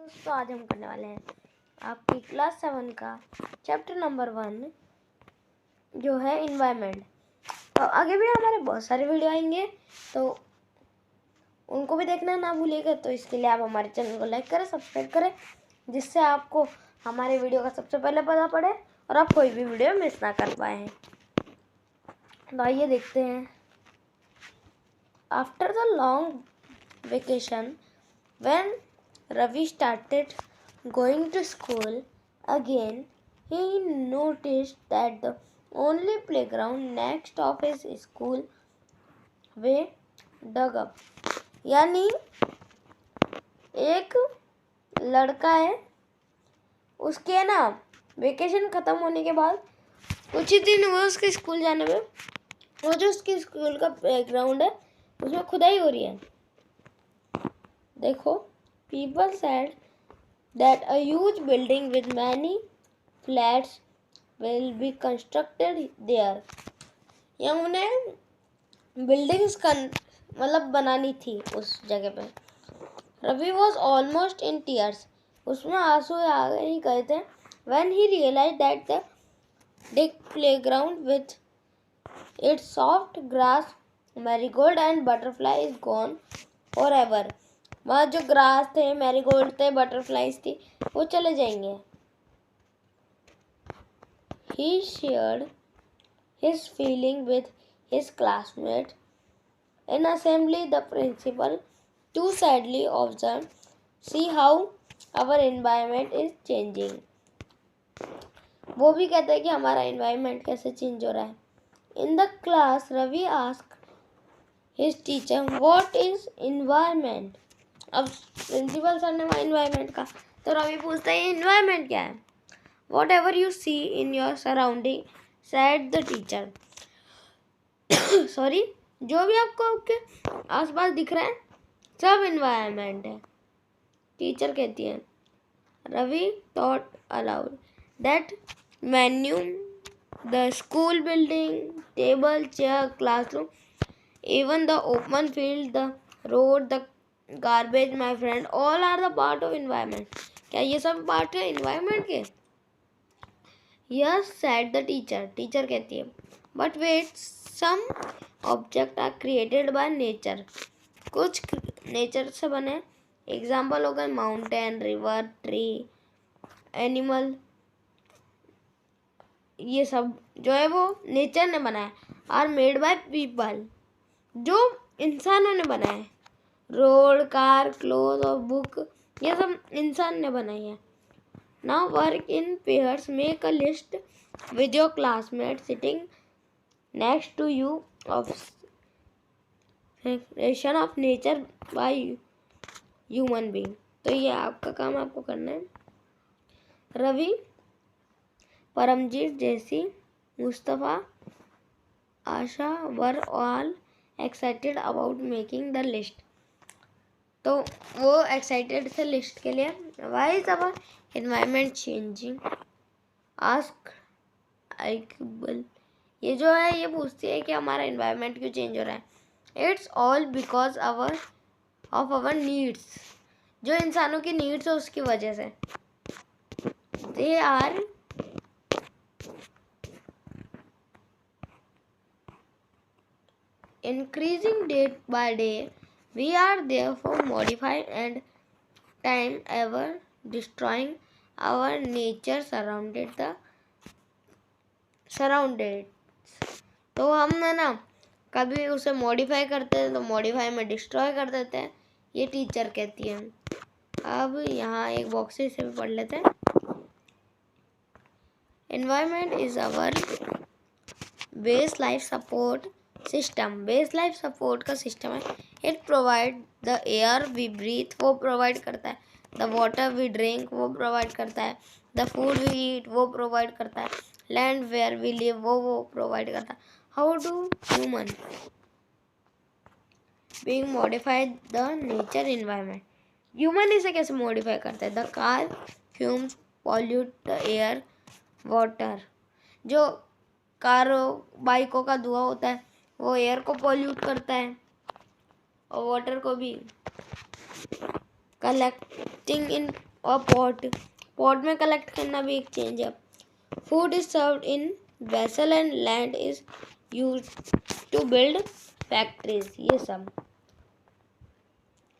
दोस्तों आज हम करने वाले हैं आपकी क्लास 7 का चैप्टर नंबर 1 जो है इन्वायरमेंट। तो आगे भी हमारे बहुत सारे वीडियो आएंगे, तो उनको भी देखना ना भूलिएगा। तो इसके लिए आप हमारे चैनल को लाइक करें, सब्सक्राइब करें, जिससे आपको हमारे वीडियो का सबसे पहले पता पड़े और आप कोई भी वीडियो मिस ना कर पाए। तो आइए देखते हैं। After the long vacation when Ravi started going to school again, he noticed that the only playground next of his school way dug up. यानी एक लड़का है, उसके ना वेकेशन ख़त्म होने के बाद कुछ ही दिन हुए उसके स्कूल जाने में, वो जो उसके स्कूल का प्लेग्राउंड है उसमें खुदाई हो रही है। देखो, people said that a huge building with many flats will be constructed there. या उन्हें बिल्डिंग्स मतलब बनानी थी उस जगह पे। Ravi was almost in tears. उसमें आंसू आ ही गए थे when he realized that the big playground with its soft grass, marigold and butterfly is gone forever. वहाँ जो ग्रास थे, मैरीगोल्ड थे, बटरफ्लाइज थी, वो चले जाएंगे। He shared his feeling with his classmates. In assembly, the principal too sadly observed, "See how our environment is changing." वो भी कहता है कि हमारा environment कैसे change हो रहा है। In the class, Ravi asked his teacher, "What is environment?" अब प्रिंसिपल सर ने वहाँ इन्वायरमेंट का, तो रवि पूछता है इन्वायरमेंट क्या है। Whatever you see in your surrounding said the teacher. Sorry, जो भी आपको आपके आसपास दिख रहा है सब इन्वायरमेंट है, टीचर कहती है। Ravi thought aloud that menu, the school building, table, chair, classroom, even the open field, the road, the garbage, my friend, all are the part of environment. क्या ये सब पार्ट है इन्वायरमेंट के? Yes said the teacher. Teacher कहती है, but wait, some object are created by nature. कुछ nature से बने, एग्जाम्पल हो गए माउंटेन, रिवर, ट्री, एनिमल, ये सब जो है वो नेचर ने बनाया। आर मेड बाय पीपल, जो इंसानों ने बनाए। रोड, कार, क्लोथ और बुक, ये सब इंसान ने बनाई है। Now work in pairs, make a list with your classmate sitting next to you of creation of nature by human being. तो ये आपका काम आपको करना है। Ravi, Paramjit, Jessy, Mustafa, Asha were all excited about making the list. तो वो एक्साइटेड थे लिस्ट के लिए। Why is our environment changing, ask Iqbal. ये जो है ये पूछती है कि हमारा एनवायरनमेंट क्यों चेंज हो रहा है। It's all because of our needs, जो इंसानों की नीड्स है उसकी वजह से। They are increasing day by day. We are therefore modified and time ever destroying our nature surrounded. तो हम ना कभी उसे मॉडिफाई करते हैं तो मॉडिफाई में डिस्ट्रॉय कर देते हैं, ये टीचर कहती है। अब यहाँ एक बॉक्स से इसे भी पढ़ लेते हैं। Environment is our base life support system. Base life support का सिस्टम है। It provide the air we breathe, वो प्रोवाइड करता है। द वाटर वी ड्रिंक, वो प्रोवाइड करता है। द फूड वी ईट, वो प्रोवाइड करता है। लैंड वेयर वी लिव, वो प्रोवाइड करता है। How do human being modified the nature environment. Human इसे कैसे मॉडिफाई करता है। The car fumes pollute the air water, जो कारों बाइकों का धुआं होता है वो एयर को पॉल्यूट करता है और वाटर को भी। कलेक्टिंग इन और पॉट में कलेक्ट करना भी एक चेंज है। Food is served in vessel and land is use to build factories. ये सब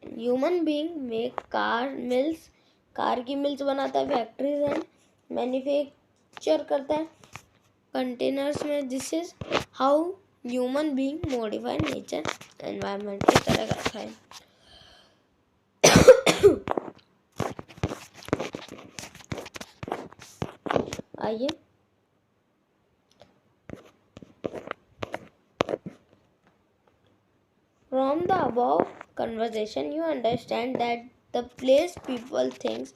ह्यूमन बीइंग मेक कार की मिल्स बनाता है, फैक्ट्रीज एंड मैन्युफैक्चर करता है कंटेनर्स में। This is how human being modify nature environment. इस तरह का रखा है। आइए from the above conversation you understand that the place, people, things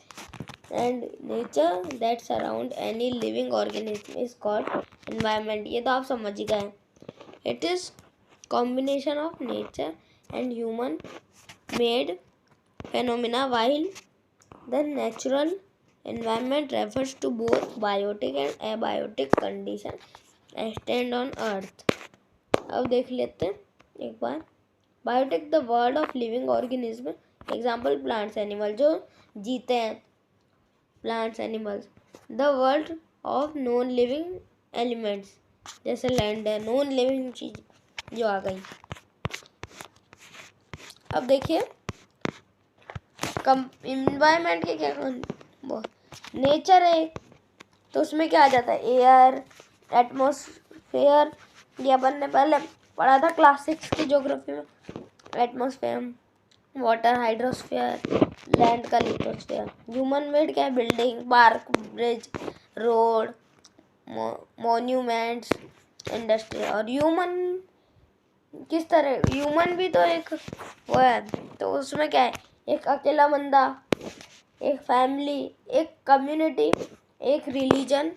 and nature that surround any living organism is called environment। ये तो आप समझ ही गए। It is combination of nature and human made phenomena, while the natural environment refers to both biotic and abiotic condition extant on earth। अब देख लेते हैं एक बार। Biotic the world of living organism, example plants animal, जो जीते हैं plants animals. The world of non living elements, जैसे लैंड है, नॉन लिविंग चीज जो आ गई। अब देखिए इन्वायरमेंट के क्या नेचर है, तो उसमें क्या आ जाता है, एयर, एटमॉस्फेयर। ये अपन ने पहले पढ़ा था क्लास 6 की ज्योग्राफी में। एटमॉस्फेयर, वाटर, हाइड्रोस्फेयर, लैंड का लिथोस्फेयर। ह्यूमन मेड क्या है, building, park, bridge, road, monuments, industry. और ह्यूमन किस तरह, ह्यूमन भी तो एक वो है, तो उसमें क्या है, एक अकेला बंदा, एक फैमिली, एक कम्युनिटी, एक रिलीजन,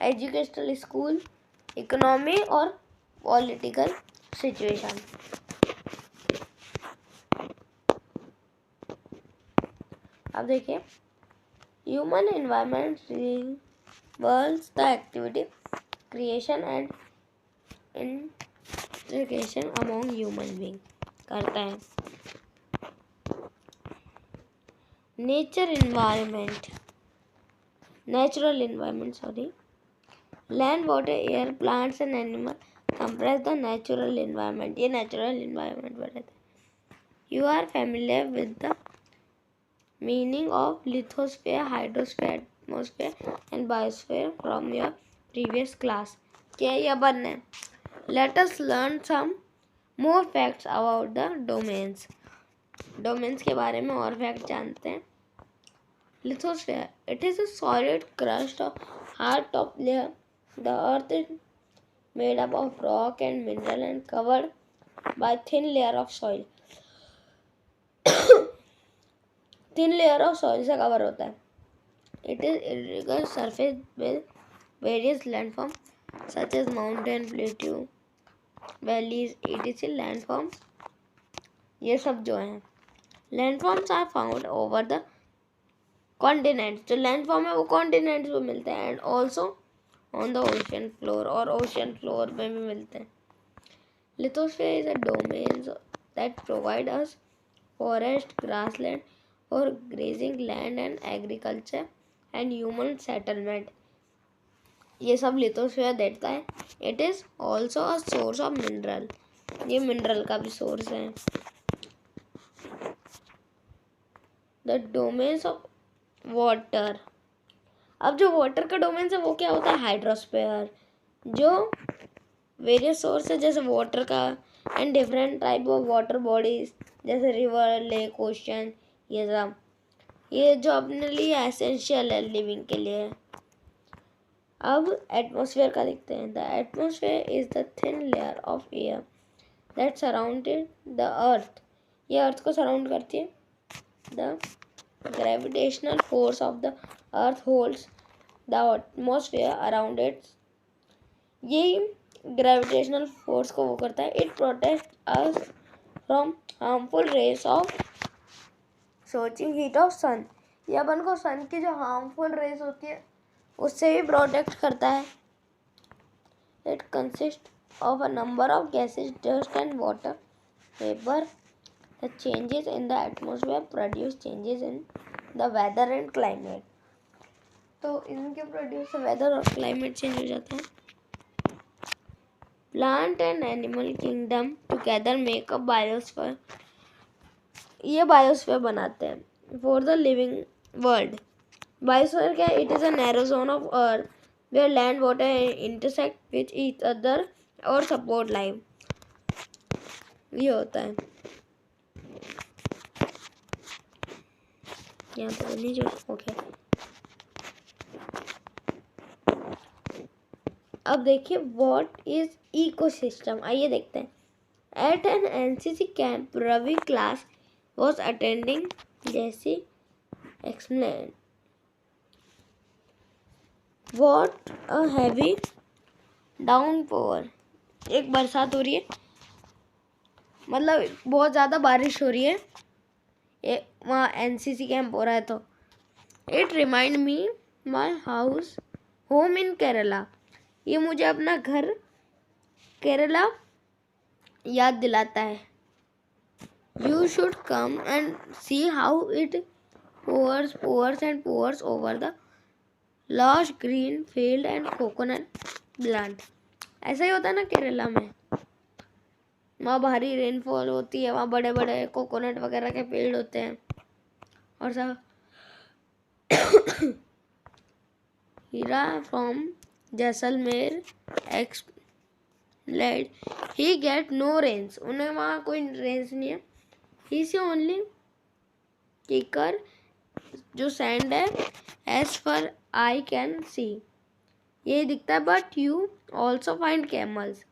एजुकेशनल स्कूल, इकोनॉमी और पॉलिटिकल सिचुएशन। अब देखिए human environment revolves the activity, creation and integration among human being करता है। Natural environment sorry, land, water, air, plants and animal comprise the natural environment. ये natural environment बताता है। You are familiar with the meaning of lithosphere, hydrosphere, atmosphere and biosphere from your previous class। क्या ये अपन है? Let us learn some more facts about the domains। Domains के बारे में और फैक्ट जानते हैं। Lithosphere, it is a solid crust or hard top layer. The earth is made up of rock and mineral and covered by thin layer of soil। Thin layer of soil से cover होता है। It is irregular surface with various landform such as mountain, plateau, valleys, ETC. Landform ये सब जो हैं, landforms are found over the continents. जो landform है वो कॉन्टिनेंट्स में मिलते हैं, and also on the ocean floor, और ओशन फ्लोर में भी मिलते हैं। Lithosphere is a domain that provide us forest, grassland for grazing land and agriculture and human settlement। ये सब लिथोस्फीयर देता है। It is also a source of mineral, ये मिनरल का भी सोर्स है। द डोमेन्स ऑफ वाटर, अब जो वाटर का डोमेन्स है वो क्या होता है, हाइड्रोस्फीयर, जो वेरियस सोर्स है जैसे वाटर का, and different type of water bodies जैसे रिवर, लेक, ओशन, ये सब, ये जो अपने लिए एसेंशियल है लिविंग के लिए। अब एटमॉस्फेयर का देखते हैं। The atmosphere is the thin layer of air that surrounded the earth, ये अर्थ को सराउंड करती है। The gravitational force of the earth holds the atmosphere around it, यही ग्रेविटेशनल फोर्स को वो करता है। It protect us from harmful rays of scorching heat of sun, ये अपन को सन की जो हार्मफुल रेस होती है उससे भी प्रोटेक्ट करता है। It consist of a number of gases, dust and water vapour. The changes in the atmosphere produce changes in the weather and climate. तो इनके प्रोड्यूस से वेदर और क्लाइमेट चेंज हो जाता है। Plant and animal kingdom together make a biosphere. ये biosphere बनाते हैं for the living world. Biosphere क्या है? It is a narrow zone of earth where land water intersect with each other और सपोर्ट लाइफ। ये होता है। यहाँ पर नहीं जो ओके। अब देखिए व्हाट इज इकोसिस्टम। आइए देखते हैं। At an NCC camp Ravi class was attending Jessy explain what a heavy downpour. एक बरसात हो रही है, मतलब बहुत ज़्यादा बारिश हो रही है, वहाँ एनसीसी कैंप हो रहा है। तो it remind me my house home in Kerala. ये मुझे अपना घर केरला याद दिलाता है। You should come and see how it pours and pours over the lush green field and coconut plant। ऐसा ही होता है ना केरला में, वहाँ भारी रेनफॉल होती है, वहाँ बड़े बड़े कोकोनट वगैरह के पेड़ होते हैं और सब। Heera from Jaisalmer explained he get no rains. उन्हें वहाँ कोई रेंस नहीं है। ही सी ओनली किकर जो सैंड है as far I can see. ये दिखता है but you also find camels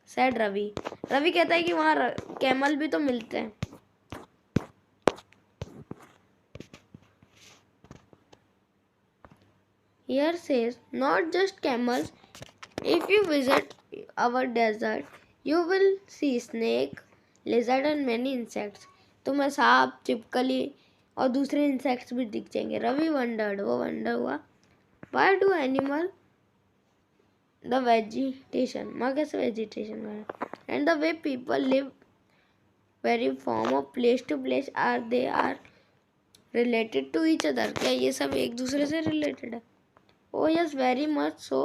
said Ravi. Ravi कहता है कि वहाँ कैमल भी तो मिलते हैं। Here says not just camels. If you visit our desert, you will see snake, lizard and many insects। तुम्हें सांप, छिपकली और दूसरे इंसेक्ट्स भी दिख जाएंगे। रवि वंडर्ड, वो वंडर हुआ why do animal the vegetation, माँ कैसे vegetation का and the way people live very form of place to place are they are related to each other। क्या ये सब एक दूसरे से रिलेटेड है? Oh yes, very much so,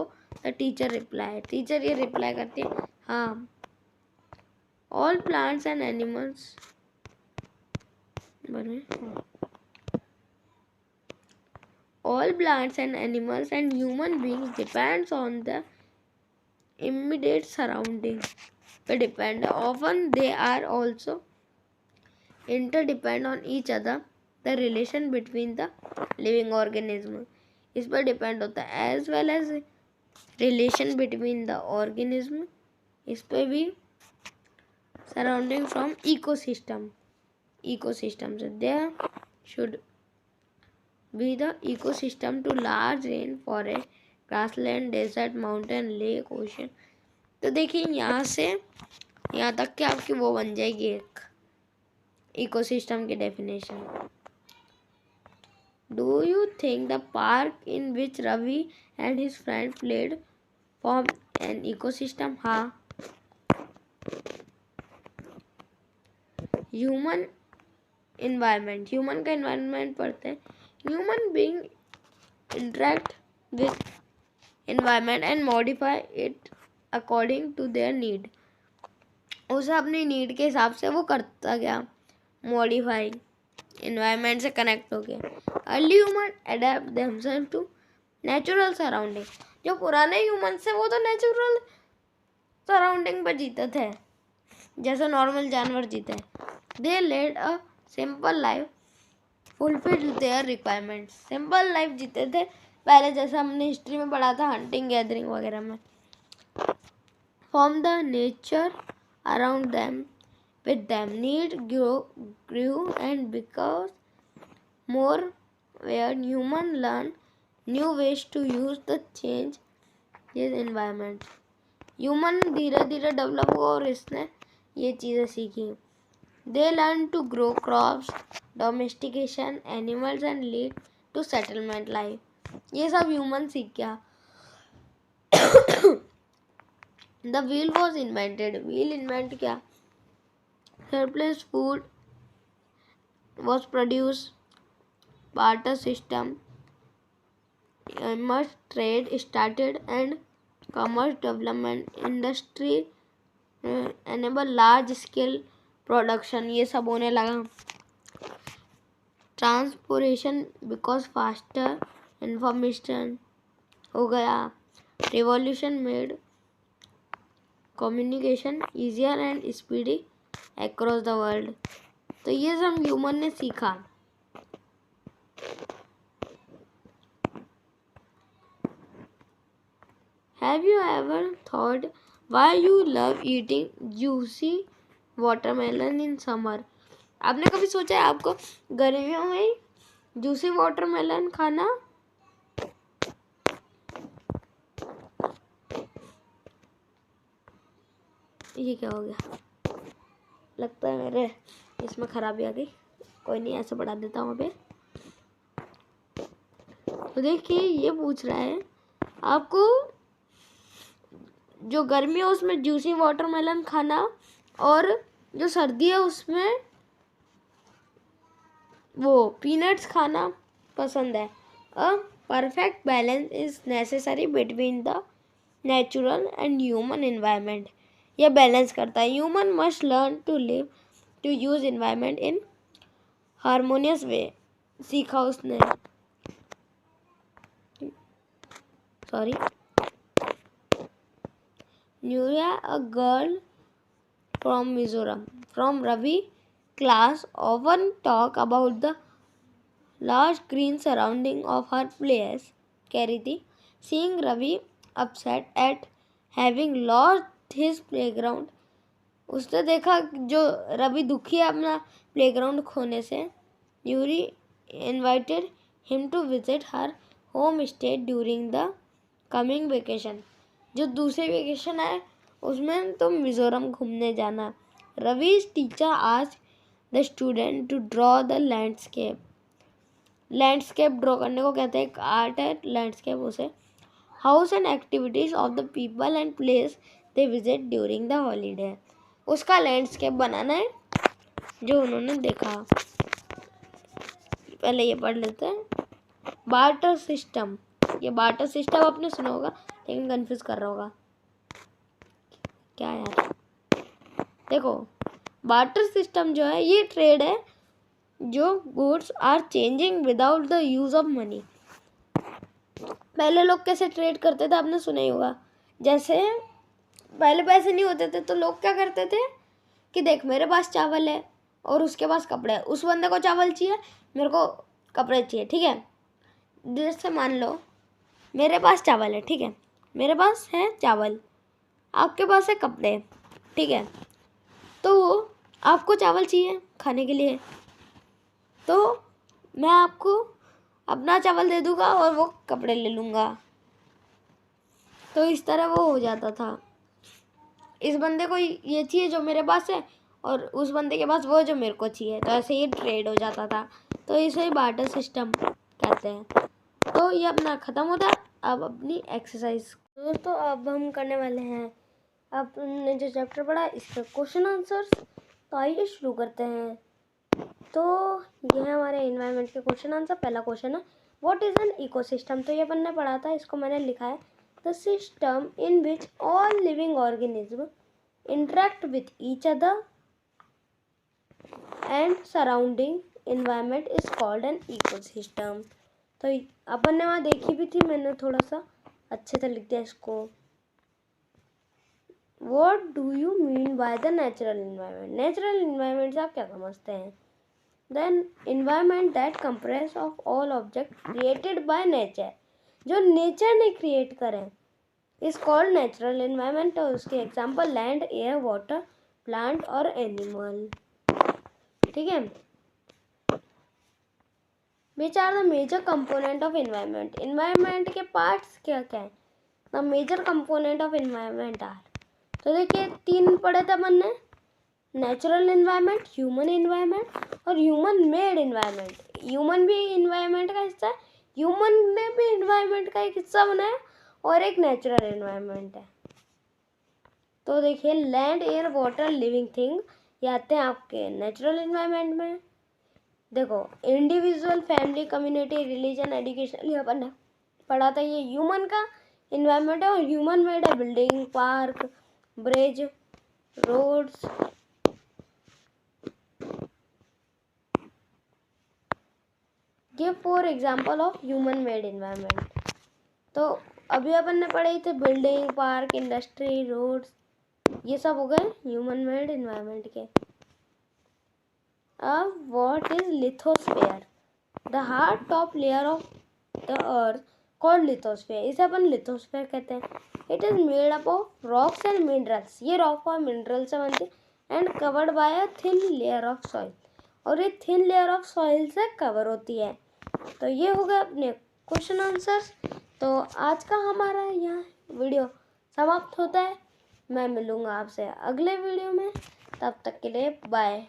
the teacher replied। Teacher ये रिप्लाई करती है हाँ। All plants and animals all plants and animals and human beings depends on the immediate surrounding। They depend often they are also interdepend on each other। The relation between the living organism इस पर depend होता है as well as relation between the organism, इस पर भी surrounding from ecosystem. Ecosystem से there should be the ecosystem to large rain forest grassland desert mountain lake ocean. तो देखिए यहाँ से यहाँ तक कि आपकी वो बन जाएगी एक इकोसिस्टम की definition. Do you think the park in which Ravi and his friend played formed an ecosystem? हाँ। Human environment, human का environment पढ़ते हैं। Human being interact with environment and modify it according to their need। उसे अपनी need के हिसाब से वो करता गया मॉडिफाई, इन्वायरमेंट से कनेक्ट हो गया। Early human adept themself to natural surrounding. जो पुराने ह्यूमन से वो तो नेचुरल सराउंडिंग पर जीते थे जैसे नॉर्मल जानवर जीते हैं। They led a simple life fulfil their requirements. Simple life जीते थे पहले, जैसे हमने हिस्ट्री में पढ़ा था हंटिंग गैदरिंग वगैरह में। From the nature around them with them need grew and because more where human learn new ways to use the change this environment। human धीरे धीरे डेवलप हुआ और इसने ये चीज़ें सीखी। they learn to grow crops, domestication animals and lead to settlement life। ये सब human सीख गया। the wheel was invented। wheel invent किया। surplus food was produced barter system, much trade started and commerce development, industry enable large scale production, ये सब होने लगा. Transportation because faster information हो गया. Revolution made communication easier and speedy across the world. तो ये सब ह्यूमन ने सीखा. Have you ever thought why you love eating juicy watermelon in summer? आपने कभी सोचा है आपको गर्मियों में जूसी वाटरमेलन खाना? ये क्या हो गया? लगता है मेरे इसमें खराबी आ गई. कोई नहीं, ऐसे बढ़ा देता हूँ अभी. तो देखिए ये पूछ रहा है आपको जो गर्मी है उसमें जूसी वाटरमेलन खाना और जो सर्दी है उसमें वो पीनट्स खाना पसंद है. A perfect balance is necessary between the natural and human environment. यह बैलेंस करता है. Human must learn to live to use environment in harmonious way. सीखा उसने. Sorry. Nuria a girl from Mizoram, from Ravi class often talk about the large green surrounding of her place. Kariti, seeing Ravi upset at having lost his playground, उसने देखा जो रवि दुखी है अपना playground खोने से. न्यूरी invited him to visit her home state during the coming vacation. जो दूसरे वेकेशन है उसमें तो मिजोरम घूमने जाना. Ravi's teacher asked the student to draw the landscape. Landscape draw करने को कहते हैं. एक आर्ट है लैंडस्केप. उसे house and activities of the people and place they visit during the holiday. उसका लैंडस्केप बनाना है जो उन्होंने देखा. पहले ये पढ़ लेते हैं. Barter system. ये बार्टर सिस्टम आपने सुना होगा लेकिन कंफ्यूज कर रहा होगा. क्या यार, देखो बार्टर सिस्टम जो है ये ट्रेड है जो goods are changing without the use of money. पहले लोग कैसे ट्रेड करते थे आपने सुना ही होगा. जैसे पहले पैसे नहीं होते थे तो लोग क्या करते थे कि देख मेरे पास चावल है और उसके पास कपड़े है. उस बंदे को चावल चाहिए, मेरे को कपड़े चाहिए. ठीक है. जैसे मान लो मेरे पास चावल है. ठीक है. मेरे पास है चावल, आपके पास है कपड़े. ठीक है. तो आपको चावल चाहिए खाने के लिए तो मैं आपको अपना चावल दे दूंगा और वो कपड़े ले लूँगा. तो इस तरह वो हो जाता था. इस बंदे को ये चाहिए जो मेरे पास है और उस बंदे के पास वो जो मेरे को चाहिए. तो ऐसे ही ट्रेड हो जाता था. तो इसे ही बार्टर सिस्टम कहते हैं. तो ये अपना ख़त्म होता है. अब अपनी एक्सरसाइज दोस्तों अब हम करने वाले हैं. आपने जो चैप्टर पढ़ा इसका क्वेश्चन आंसर्स. तो आइए शुरू करते हैं. तो ये है हमारे एनवायरनमेंट के क्वेश्चन आंसर. पहला क्वेश्चन है व्हाट इज़ एन इकोसिस्टम. तो ये अपन ने पढ़ा था, इसको मैंने लिखा है the system in which all living organism interact with each other and surrounding environment is called an ecosystem. तो अपन ने वहाँ देखी भी थी, मैंने थोड़ा सा अच्छे से लिख दिया इसको. What do you mean by the natural environment? Natural environment से आप क्या समझते हैं? Then environment that comprise of all objects created by nature. जो nature ने create करें is called natural environment. तो उसके example land, air, water, plant और animal. ठीक है. Which are the major component of environment? Environment के parts क्या क्या हैं? The major component of environment are. तो देखिए तीन पढ़े थे अपन ने. नेचुरल एनवायरनमेंट, ह्यूमन एनवायरनमेंट और ह्यूमन मेड एनवायरनमेंट. ह्यूमन भी एनवायरनमेंट का हिस्सा है. ह्यूमन ने भी एनवायरनमेंट का एक हिस्सा बनाया और एक नेचुरल एनवायरनमेंट है. तो देखिए land, air, water, living thing ये आते हैं आपके नेचुरल एनवायरनमेंट में. देखो, individual, family, community, religion, education, ये अपन ने पढ़ा था। ये ह्यूमन का इन्वायरमेंट है और ह्यूमन मेड है। बिल्डिंग, पार्क, ब्रिज, रोड्स, ये 4 example of human made environment. तो अभी अपन ने पढ़े थे बिल्डिंग, पार्क, इंडस्ट्री, रोड्स, ये सब हो गए ह्यूमन मेड इन्वायरमेंट के। अब what is lithosphere? The hard top layer of the earth called lithosphere. इसे अपन लिथोस्फेयर कहते हैं। It is made up of rocks and minerals. ये रॉक और मिनरल से बनती है and covered by a thin layer of soil. और ये थिन लेयर ऑफ सॉइल से कवर होती है। तो ये हो गए अपने क्वेश्चन आंसर्स। तो आज का हमारा यहाँ वीडियो समाप्त होता है। मैं मिलूँगा आपसे अगले वीडियो में। तब तक के लिए बाय।